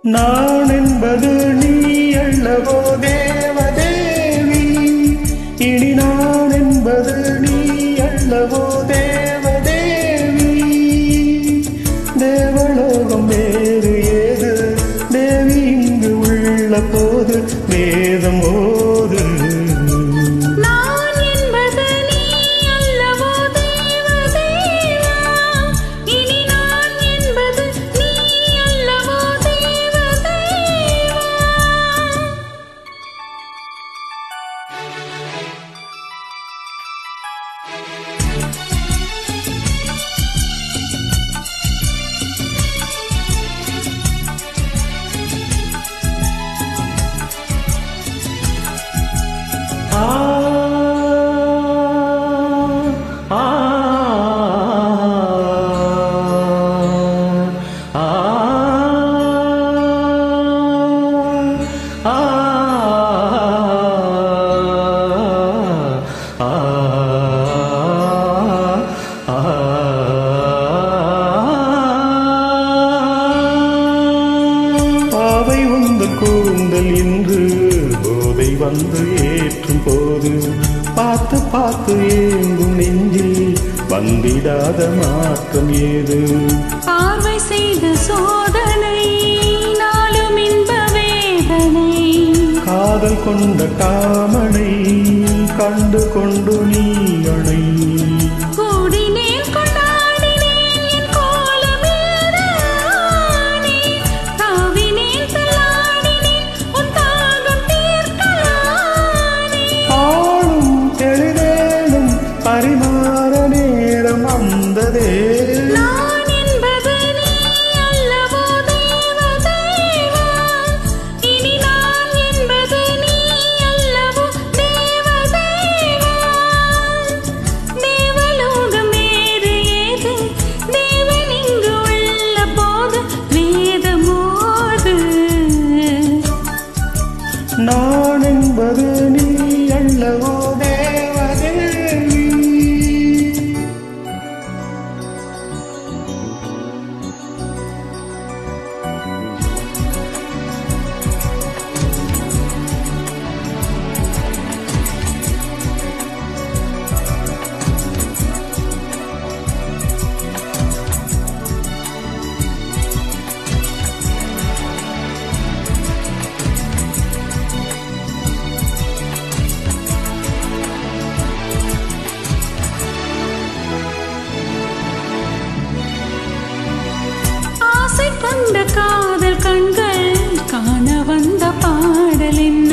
நான் என்பது நீ அல்லவோ தேவதேவி, இனி நான் என்பது நீ அல்லவோ தேவதேவி. தேவலோகம் வேறு ஏது தேவி, இங்கு உள்ள போது வேதம் ஓது. பாவை உந்த கூந்தல் இன்று போதை வந்து ஏற்றும் போது பார்த்து பார்த்து ஏங்கும் நெஞ்சில் வந்திடாத மாற்றம் ஏது? பார்வை செய்த சோதனை நாளும் இன்ப வேதனை, காதல் கொண்ட காமனை கண்டு கொண்டு நீ அணை. கூடினேன் கொண்டாடினேன் என் கோலமேறானே, தாவினேன் தள்ளாடினேன் உன் தாகம் தீர்க்கலானே. ஆளும் தெளிவேலும் பரிமாற நேரம் வந்ததே. நான் என்பது நீ அல்லவோ தேவதேவா, இனி நான் என்பது நீ அல்லவோ தேவதேவா. தேவலோகம் வேறு ஏது தேவன் இங்கு உள்ள போது வேதமோது. நான் என்பது நீ அல்லவோ தேவதேவி. ஆசை கொண்ட காதல் கண்கள் காண வந்த பாடல் என்ன?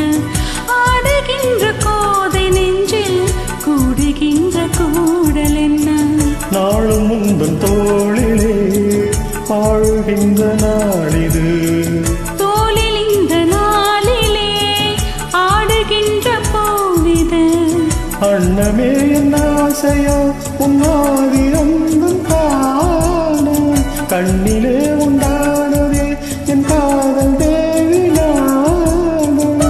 ஆடுகின்ற கோதை நெஞ்சில் கூடுகின்ற கூடல் என்ன? நாளும் முந்தன் தோளிலே ஆழுகின்ற நாளிது, தோளில் இந்த நாளிலே ஆடுகின்ற போவிது. அண்ணமே என் ஆசையோ உன்னாதி அந்தம் காண, கண்ணிலே உண்டானதே என் காதல் தேவி நானும்.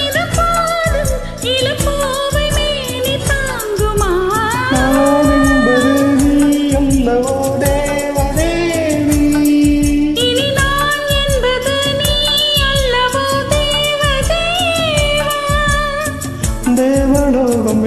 இது பாடும் இளப்பூவை மேனி தாங்குமா? நான் என்பது நீ அல்லவோ தேவதேவி, இனி நான் என்பது நீ அல்லவோ தேவதேவா. தேவலோகம்